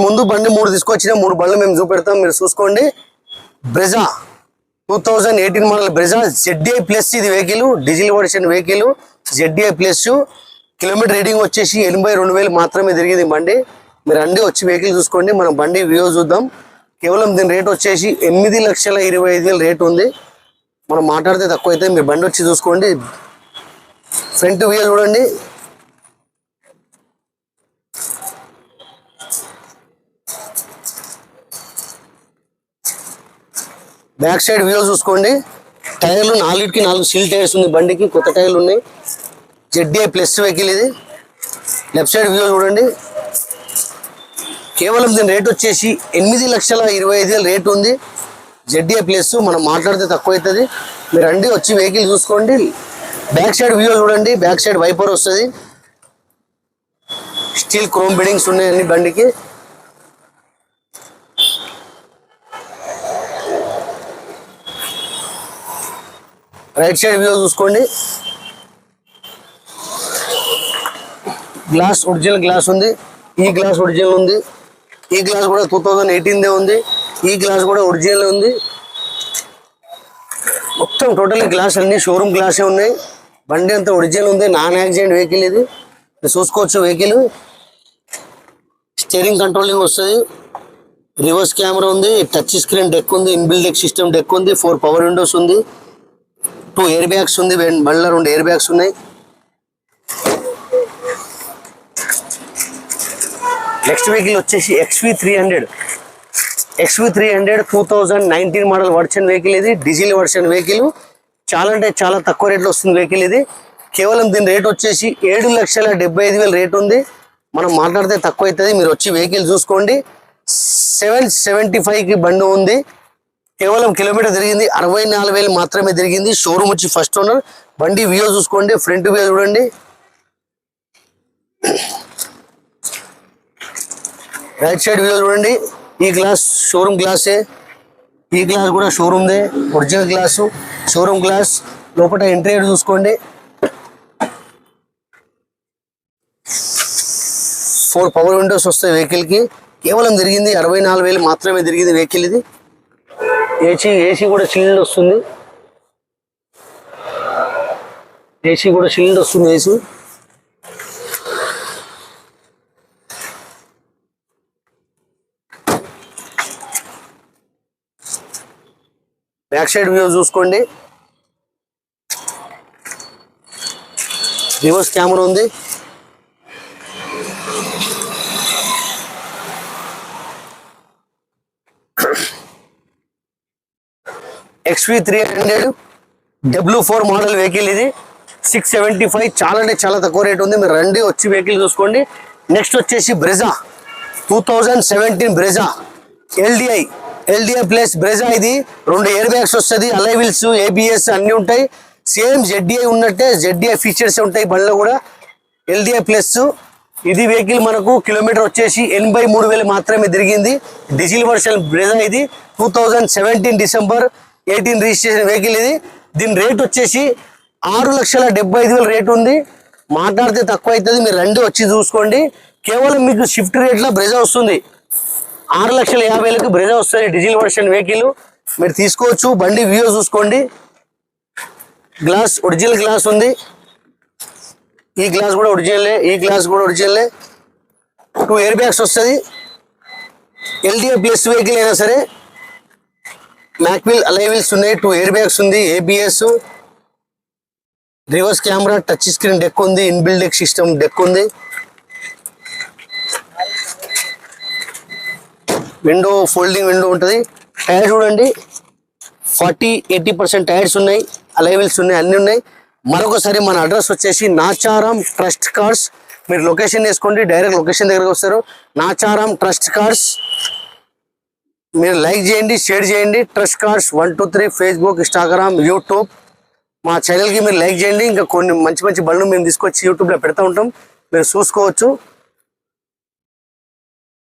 ముందు బండి 3 తీసుకొచ్చిన 3 బండ్లు మేము చూపెడతాం, మీరు చూసుకోండి. Brezza 2018 model Brezza ZDI plus ఇది vehicle, diesel version vehicle ZDI plus. Kilometre reading వచ్చేసి 82,000 మాత్రమే తిరిగింది బండి. మీరు అన్నీ వచ్చి వెహికల్ చూసుకోండి. మనం బండి వ్యూ చూద్దాం. కేవలం దీని రేట్ వచ్చేసి 8,25,000 రేట్ ఉంది. మనం మాట్లాడితే తక్కువ అయితే మీరు బండి వచ్చి చూసుకోండి. ఫ్రంట్ వ్యూ చూడండి. బ్యాక్ సైడ్ వ్యూ చూసుకోండి. టైర్లు 4కి 4 సీల్ టైర్స్ ఉంది బండికి, కొత్త టైర్లు ఉన్నాయి. ZDI ప్లస్ వెహికల్ ఇది. లెఫ్ట్ సైడ్ వ్యూ చూడండి. కేవలం దీని రేట్ వచ్చేసి 8,25,000 రేట్ ఉంది. ZDI plus. మనం మాట్లాడితే తక్కువ అవుతుంది. మీరు రండి వచ్చి వెహికల్ చూసుకోండి. బ్యాక్ సైడ్ వ్యూ చూడండి. బ్యాక్ సైడ్ వైపర్ వస్తుంది. స్టీల్ క్రోమ్ బిడింగ్స్ ఉన్నాయి అన్ని బండికి. రైట్ సైడ్ వ్యూ చూసుకోండి. గ్లాస్ ఒరిజినల్ గ్లాస్ ఉంది. ఈ గ్లాస్ ఒరిజినల్ ఉంది. ఈ గ్లాస్ కూడా 2018 ఉంది. ఈ గ్లాస్ కూడా ఒరిజినల్ ఉంది. మొత్తం టోటల్ గ్లాస్ అన్ని షోరూమ్ గ్లాసే ఉన్నాయి. బండి అంతా ఒరిజినల్ ఉంది. నాన్ యాక్సిడెంట్ వెహికల్ ఇది. చూసుకోవచ్చు వెహికల్. స్టీరింగ్ కంట్రోలింగ్ వస్తుంది. రివర్స్ కెమెరా ఉంది. టచ్ స్క్రీన్ డెక్ ఉంది. ఇన్బిల్డ్ డెక్ సిస్టమ్ డెక్ ఉంది. 4 పవర్ విండోస్ ఉంది. 2 ఎయిర్ బ్యాగ్స్ ఉంది. బండిలో 2 ఎయిర్ బ్యాగ్స్ ఉన్నాయి. నెక్స్ట్ వెహికల్ వచ్చేసి XV300. XV300 2019 model version vehicle ఇది. Diesel version vehicle. చాలా అంటే చాలా తక్కువ రేట్లో వస్తుంది వెహికల్ ఇది. కేవలం దీని రేట్ వచ్చేసి 7,75,000 రేట్ ఉంది. మనం మాట్లాడితే తక్కువ అవుతుంది. మీరు వచ్చి వెహికల్ చూసుకోండి. 775కి బండి ఉంది. కేవలం కిలోమీటర్ తిరిగింది 64,000 మాత్రమే తిరిగింది. షోరూమ్ వచ్చి ఫస్ట్ ఓనర్. బండి వ్యూ చూసుకోండి. ఫ్రంట్ వ్యూ చూడండి. రైట్ సైడ్ వ్యూ చూడండి. ఈ గ్లాస్ షోరూమ్ గ్లాసే. ఈ గ్లాస్ కూడా షోరూమ్దే. Original glass, showroom glass. లోపల ఇంటీరియర్ చూసుకోండి. 4 పవర్ విండోస్ వస్తాయి వెహికల్కి. కేవలం తిరిగింది 64,000 మాత్రమే తిరిగింది వెహికల్ ఇది. ఏసీ కూడా చిల్డ్ వస్తుంది. ఏసీ బ్యాక్ సైడ్ వ్యూ చూసుకోండి. రివర్స్ కెమెరా ఉంది. XV300 W4 మోడల్ వెహికల్ ఇది. 675. చాలా అంటే చాలా తక్కువ రేట్ ఉంది. మీరు రండి వచ్చి వెహికల్ చూసుకోండి. నెక్స్ట్ వచ్చేసి Brezza 2017 Brezza LDI plus Brezza. ఇది 2 ఎయిర్ బ్యాగ్స్ వస్తుంది. అలై వీల్స్, ABS అన్నీ ఉంటాయి. సేమ్ ZDI ఉన్నట్టే ZDI ఫీచర్స్ ఉంటాయి బండిలో కూడా. LDI plus. ఇది వెహికల్ మనకు కిలోమీటర్ వచ్చేసి 83,000 మాత్రమే తిరిగింది. డీజిల్ వర్షన్ బ్రెజా ఇది. 2017 డిసెంబర్ 18 రిజిస్ట్రేషన్ వెహికల్ ఇది. దీని రేట్ వచ్చేసి 6,75,000 రేట్ ఉంది. మాట్లాడితే తక్కువ అవుతుంది. మీరు రండి వచ్చి చూసుకోండి. కేవలం మీకు షిఫ్ట్ రేట్లో బ్రెజా వస్తుంది. 6,50,000కి బ్రెజా వస్తుంది. డీజిల్ వర్షన్ వెహికల్ మీరు తీసుకోవచ్చు. బండి వ్యూ చూసుకోండి. గ్లాస్ ఒరిజినల్ గ్లాస్ ఉంది. ఈ గ్లాస్ కూడా ఒరిజినలే. ఈ గ్లాస్ కూడా ఒరిజినలే. 2 ఎయిర్ బ్యాగ్స్ వస్తుంది. LDI ప్లస్ వెహికల్ అయినా సరే మ్యాక్విల్ అలై వీల్స్ ఉన్నాయి. 2 ఎయిర్ బ్యాగ్స్ ఉంది. ABS, reverse camera, touch screen deck ఉంది. ఇన్బిల్డ్ డెక్ సిస్టమ్ డెక్ ఉంది. విండో ఫోల్డింగ్ విండో ఉంటుంది. టైర్ చూడండి. 40-80% టైర్స్ ఉన్నాయి. అలై వీల్స్ ఉన్నాయి. అన్నీ ఉన్నాయి. మరొకసారి మన అడ్రస్ వచ్చేసి నాచారం ట్రస్ట్ కార్స్. మీరు లొకేషన్ వేసుకోండి. డైరెక్ట్ లొకేషన్ దగ్గరకు వస్తారు. Nacharam trust cars. మీరు లైక్ చేయండి, షేర్ చేయండి. Trust cars 123 Facebook, Instagram, YouTube. మా ఛానల్కి మీరు లైక్ చేయండి. ఇంకా కొన్ని మంచి మంచి బండ్లు మేము తీసుకొచ్చి యూట్యూబ్లో పెడతా ఉంటాం. మీరు చూసుకోవచ్చు.